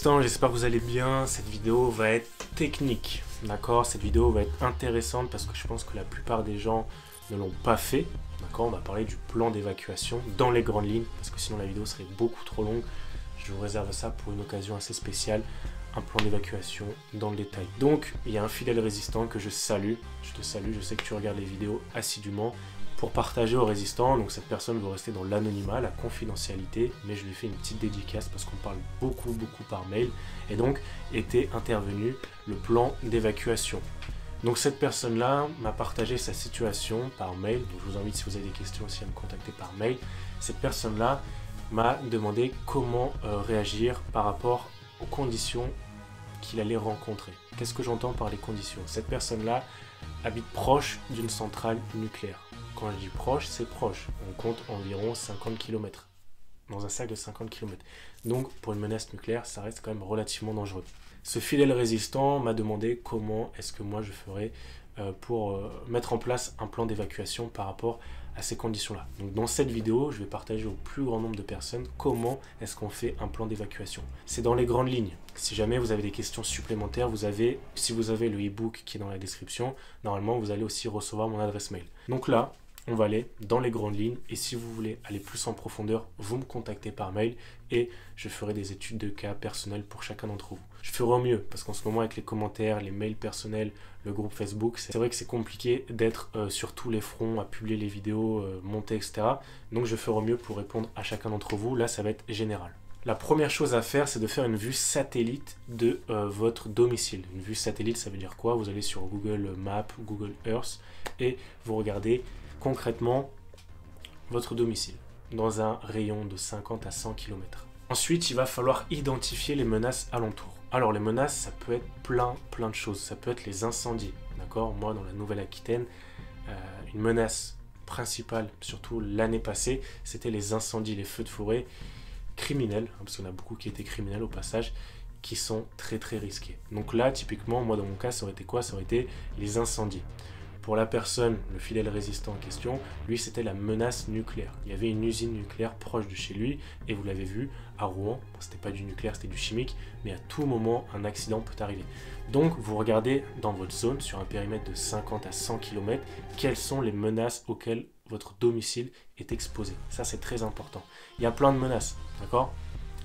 résistants, j'espère que vous allez bien. Cette vidéo va être technique, d'accord? Cette vidéo va être intéressante parce que je pense que la plupart des gens ne l'ont pas fait, d'accord? On va parler du plan d'évacuation dans les grandes lignes parce que sinon la vidéo serait beaucoup trop longue. Je vous réserve ça pour une occasion assez spéciale, un plan d'évacuation dans le détail. Donc, il y a un fidèle résistant que je salue. Je te salue, je sais que tu regardes les vidéos assidûment. Pour partager aux résistants, donc cette personne veut rester dans l'anonymat, la confidentialité, mais je lui fais une petite dédicace parce qu'on parle beaucoup par mail, et donc était intervenu le plan d'évacuation. Donc cette personne-là m'a partagé sa situation par mail, donc je vous invite si vous avez des questions aussi à me contacter par mail. Cette personne-là m'a demandé comment réagir par rapport aux conditions qu'il allait rencontrer. Qu'est-ce que j'entends par les conditions? Cette personne-là habite proche d'une centrale nucléaire. Quand je dis proche, c'est proche. On compte environ 50 km. Dans un cercle de 50 km. Donc, pour une menace nucléaire, ça reste quand même relativement dangereux. Ce fidèle résistant m'a demandé comment est-ce que moi je ferais pour mettre en place un plan d'évacuation par rapport à ces conditions-là. Donc dans cette vidéo, je vais partager au plus grand nombre de personnes comment est-ce qu'on fait un plan d'évacuation. C'est dans les grandes lignes. Si jamais vous avez des questions supplémentaires, si vous avez le e-book qui est dans la description, normalement vous allez aussi recevoir mon adresse mail. Donc là, on va aller dans les grandes lignes et si vous voulez aller plus en profondeur, vous me contactez par mail et je ferai des études de cas personnelles pour chacun d'entre vous. Je ferai au mieux parce qu'en ce moment avec les commentaires, les mails personnels, le groupe Facebook, c'est vrai que c'est compliqué d'être sur tous les fronts, à publier les vidéos, monter, etc. Donc je ferai au mieux pour répondre à chacun d'entre vous. Là, ça va être général. La première chose à faire, c'est de faire une vue satellite de votre domicile. Une vue satellite, ça veut dire quoi? Vous allez sur Google Maps, Google Earth et vous regardez concrètement votre domicile dans un rayon de 50 à 100 km. Ensuite, il va falloir identifier les menaces alentours. Alors les menaces, ça peut être plein de choses. Ça peut être les incendies, d'accord? Moi, dans la Nouvelle-Aquitaine, une menace principale, surtout l'année passée, c'était les incendies, les feux de forêt criminels, parce qu'il y en a beaucoup qui étaient criminels au passage, qui sont très risqués. Donc là, typiquement, moi dans mon cas, ça aurait été quoi? Ça aurait été les incendies. Pour la personne, le fidèle résistant en question, lui c'était la menace nucléaire. Il y avait une usine nucléaire proche de chez lui et vous l'avez vu à Rouen, c'était pas du nucléaire, c'était du chimique, mais à tout moment un accident peut arriver. Donc vous regardez dans votre zone, sur un périmètre de 50 à 100 km, quelles sont les menaces auxquelles votre domicile est exposé. Ça c'est très important. Il y a plein de menaces, d'accord?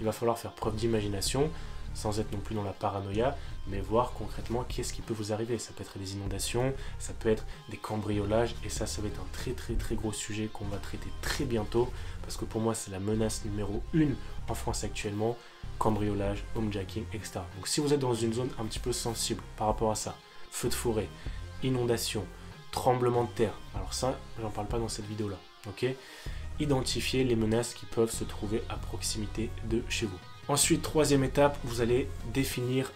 Il va falloir faire preuve d'imagination, sans être non plus dans la paranoïa, mais voir concrètement qu'est-ce qui peut vous arriver. Ça peut être des inondations, ça peut être des cambriolages, et ça va être un très gros sujet qu'on va traiter très bientôt, parce que pour moi c'est la menace numéro 1 en France actuellement, cambriolage, homejacking, etc. Donc si vous êtes dans une zone un petit peu sensible par rapport à ça, feu de forêt, inondation, tremblement de terre, alors ça, j'en parle pas dans cette vidéo-là, ok? Identifiez les menaces qui peuvent se trouver à proximité de chez vous. Ensuite, troisième étape, vous allez définir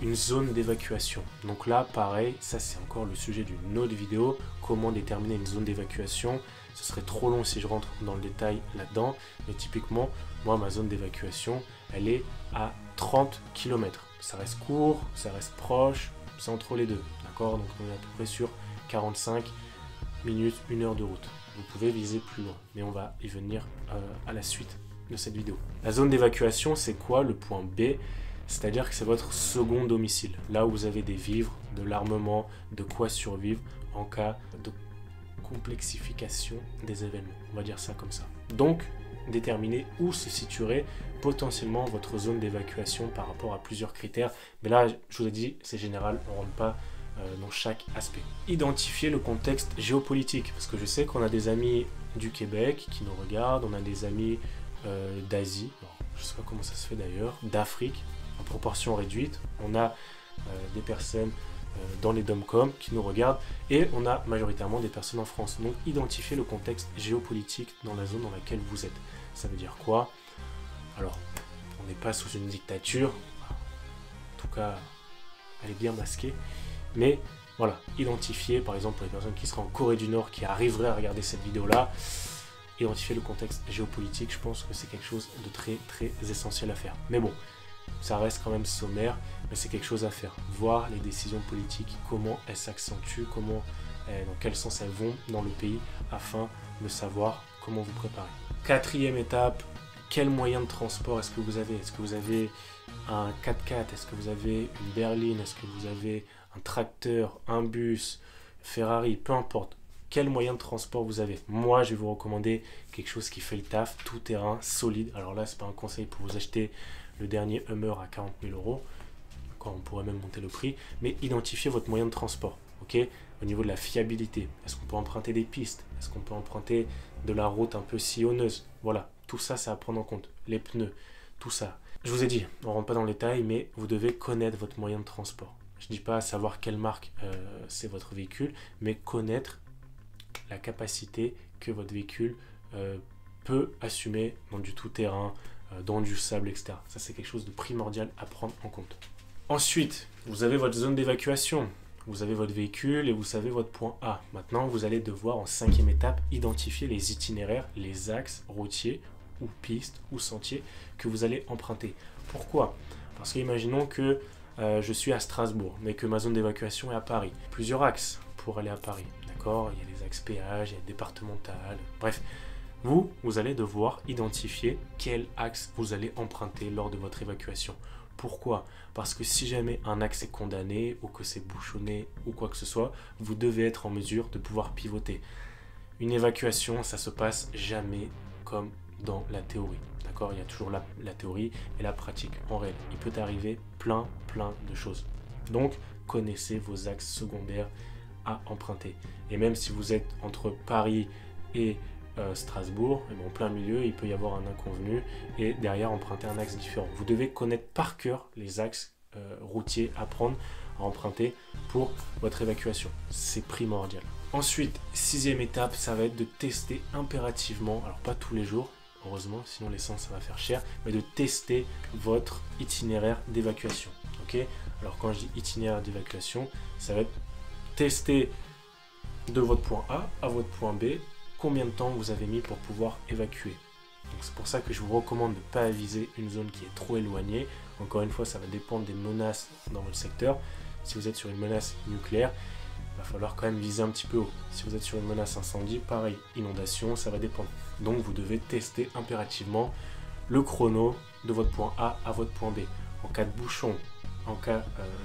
une zone d'évacuation. Donc là, pareil, ça c'est encore le sujet d'une autre vidéo, comment déterminer une zone d'évacuation. Ce serait trop long si je rentre dans le détail là-dedans, mais typiquement, moi, ma zone d'évacuation, elle est à 30 km. Ça reste court, ça reste proche, c'est entre les deux, d'accord? Donc on est à peu près sur 45 minutes, 1 heure de route. Vous pouvez viser plus loin, mais on va y venir à la suite de cette vidéo. La zone d'évacuation, c'est quoi? Le point B, c'est-à-dire que c'est votre second domicile. Là où vous avez des vivres, de l'armement, de quoi survivre en cas de complexification des événements. On va dire ça comme ça. Donc, déterminer où se situerait potentiellement votre zone d'évacuation par rapport à plusieurs critères. Mais là, je vous ai dit, c'est général, on ne rentre pas dans chaque aspect. Identifier le contexte géopolitique, parce que je sais qu'on a des amis du Québec qui nous regardent, on a des amis d'Asie, je ne sais pas comment ça se fait d'ailleurs, d'Afrique, en proportion réduite. On a des personnes dans les DOMCOM qui nous regardent et on a majoritairement des personnes en France. Donc identifiez le contexte géopolitique dans la zone dans laquelle vous êtes. Ça veut dire quoi? Alors, on n'est pas sous une dictature, en tout cas, elle est bien masquée, mais voilà, identifiez par exemple pour les personnes qui seraient en Corée du Nord, qui arriveraient à regarder cette vidéo-là, identifier le contexte géopolitique, je pense que c'est quelque chose de très essentiel à faire. Mais bon, ça reste quand même sommaire, mais c'est quelque chose à faire. Voir les décisions politiques, comment elles s'accentuent, dans quel sens elles vont dans le pays, afin de savoir comment vous préparer. Quatrième étape, quel moyen de transport est-ce que vous avez? Est-ce que vous avez un 4x4? Est-ce que vous avez une berline? Est-ce que vous avez un tracteur, un bus, Ferrari? Peu importe. Quel moyen de transport vous avez? Moi, je vais vous recommander quelque chose qui fait le taf, tout terrain, solide. Alors là, c'est pas un conseil pour vous acheter le dernier Hummer à 40 000 euros. Encore, on pourrait même monter le prix. Mais identifiez votre moyen de transport. Ok? Au niveau de la fiabilité, est-ce qu'on peut emprunter des pistes? Est-ce qu'on peut emprunter de la route un peu sillonneuse? Voilà, tout ça, c'est à prendre en compte. Les pneus, tout ça. Je vous ai dit, on ne rentre pas dans le détail, mais vous devez connaître votre moyen de transport. Je ne dis pas savoir quelle marque c'est votre véhicule, mais connaître la capacité que votre véhicule peut assumer dans du tout-terrain, dans du sable, etc. Ça, c'est quelque chose de primordial à prendre en compte. Ensuite, vous avez votre zone d'évacuation. Vous avez votre véhicule et vous savez votre point A. Maintenant, vous allez devoir, en 5e étape, identifier les itinéraires, les axes routiers ou pistes ou sentiers que vous allez emprunter. Pourquoi? Parce qu'imaginons que je suis à Strasbourg, mais que ma zone d'évacuation est à Paris. Plusieurs axes pour aller à Paris, d'accord? Il y a les axes péage, il y a départemental, bref. Vous allez devoir identifier quel axe vous allez emprunter lors de votre évacuation. Pourquoi? Parce que si jamais un axe est condamné ou que c'est bouchonné ou quoi que ce soit, vous devez être en mesure de pouvoir pivoter. Une évacuation, ça se passe jamais comme dans la théorie. D'accord? Il y a toujours la théorie et la pratique. En réel, il peut arriver plein de choses. Donc, connaissez vos axes secondaires à emprunter. Et même si vous êtes entre Paris et Strasbourg, et en plein milieu, il peut y avoir un inconvenu et derrière emprunter un axe différent. Vous devez connaître par cœur les axes routiers à prendre, à emprunter pour votre évacuation. C'est primordial. Ensuite, 6e étape, ça va être de tester impérativement, alors pas tous les jours, heureusement, sinon l'essence ça va faire cher, mais de tester votre itinéraire d'évacuation. Ok? Alors quand je dis itinéraire d'évacuation, ça va être tester de votre point A à votre point B, combien de temps vous avez mis pour pouvoir évacuer. Donc c'est pour ça que je vous recommande de ne pas viser une zone qui est trop éloignée. Encore une fois, ça va dépendre des menaces dans votre secteur. Si vous êtes sur une menace nucléaire, il va falloir quand même viser un petit peu haut. Si vous êtes sur une menace incendie, pareil, inondation, ça va dépendre. Donc vous devez tester impérativement le chrono de votre point A à votre point B. En cas de bouchon, en cas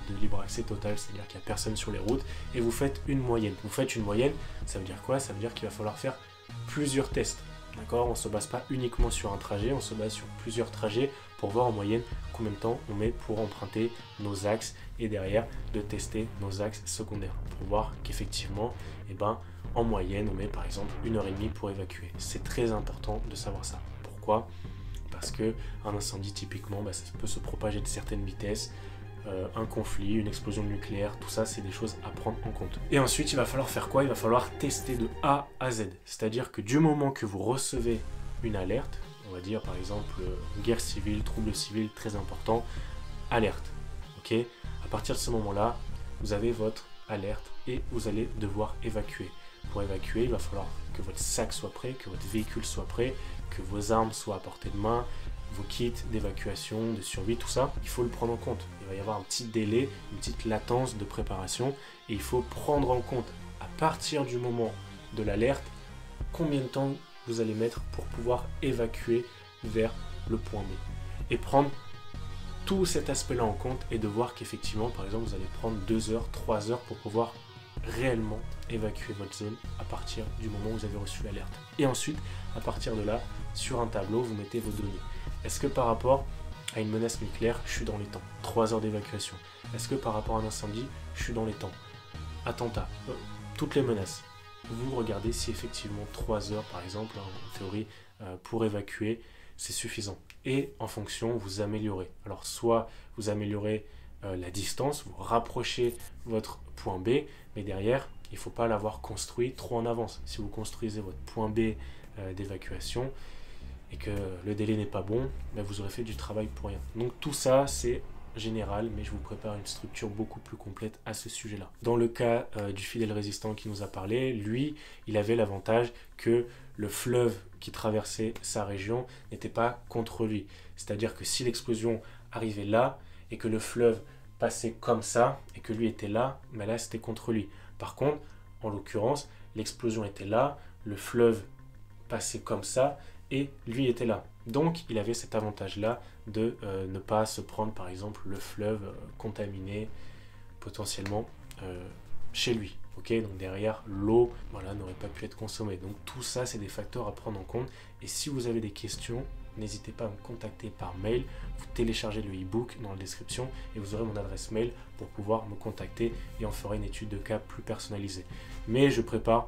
de libre accès total, c'est-à-dire qu'il n'y a personne sur les routes, et vous faites une moyenne. Vous faites une moyenne, ça veut dire quoi? Ça veut dire qu'il va falloir faire plusieurs tests. D'accord? On ne se base pas uniquement sur un trajet, on se base sur plusieurs trajets pour voir en moyenne combien de temps on met pour emprunter nos axes et derrière de tester nos axes secondaires pour voir qu'effectivement, en moyenne, on met par exemple 1h30 pour évacuer. C'est très important de savoir ça. Pourquoi? Parce qu'un incendie, typiquement, ça peut se propager de certaines vitesses. Un conflit, une explosion nucléaire, tout ça, c'est des choses à prendre en compte. Et ensuite, il va falloir faire quoi? Il va falloir tester de A à Z. C'est-à-dire que du moment que vous recevez une alerte, on va dire par exemple guerre civile, trouble civil, très important, alerte. Ok? À partir de ce moment-là, vous avez votre alerte et vous allez devoir évacuer. Pour évacuer, il va falloir que votre sac soit prêt, que votre véhicule soit prêt, que vos armes soient à portée de main, vos kits d'évacuation, de survie, tout ça, il faut le prendre en compte. Il va y avoir un petit délai, une petite latence de préparation et il faut prendre en compte à partir du moment de l'alerte combien de temps vous allez mettre pour pouvoir évacuer vers le point B. Et prendre tout cet aspect-là en compte et de voir qu'effectivement, par exemple, vous allez prendre 2 heures, 3 heures pour pouvoir réellement évacuer votre zone à partir du moment où vous avez reçu l'alerte. Et ensuite, à partir de là, sur un tableau, vous mettez vos données. Est-ce que par rapport à une menace nucléaire, je suis dans les temps? 3 heures d'évacuation. Est-ce que par rapport à un incendie, je suis dans les temps? Attentat, toutes les menaces. Vous regardez si effectivement 3 heures, par exemple, en théorie, pour évacuer, c'est suffisant. Et en fonction, vous améliorez. Alors, soit vous améliorez la distance, vous rapprochez votre point B, mais derrière, il ne faut pas l'avoir construit trop en avance. Si vous construisez votre point B d'évacuation et que le délai n'est pas bon, vous aurez fait du travail pour rien. Donc tout ça, c'est général, mais je vous prépare une structure beaucoup plus complète à ce sujet-là. Dans le cas du fidèle résistant qui nous a parlé, lui, il avait l'avantage que le fleuve qui traversait sa région n'était pas contre lui. C'est-à-dire que si l'explosion arrivait là et que le fleuve passait comme ça et que lui était là, mais là c'était contre lui. Par contre, en l'occurrence, l'explosion était là, le fleuve passait comme ça et lui était là. Donc il avait cet avantage-là de ne pas se prendre par exemple le fleuve contaminé potentiellement chez lui. Ok, donc derrière, l'eau voilà, n'aurait pas pu être consommée. Donc tout ça, c'est des facteurs à prendre en compte. Et si vous avez des questions, n'hésitez pas à me contacter par mail. Vous téléchargez le e-book dans la description et vous aurez mon adresse mail pour pouvoir me contacter et on fera une étude de cas plus personnalisée. Mais je prépare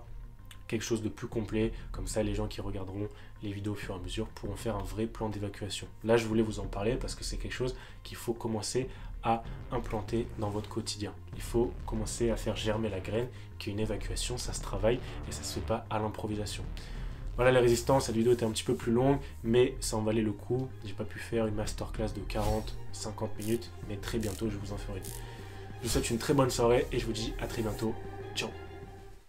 quelque chose de plus complet, comme ça les gens qui regarderont les vidéos au fur et à mesure pourront faire un vrai plan d'évacuation. Là je voulais vous en parler parce que c'est quelque chose qu'il faut commencer à implanter dans votre quotidien. Il faut commencer à faire germer la graine, qu'une évacuation ça se travaille et ça se fait pas à l'improvisation. Voilà les résistants, cette vidéo était un petit peu plus longue, mais ça en valait le coup. J'ai pas pu faire une masterclass de 40-50 minutes, mais très bientôt je vous en ferai une. Je vous souhaite une très bonne soirée et je vous dis à très bientôt. Ciao.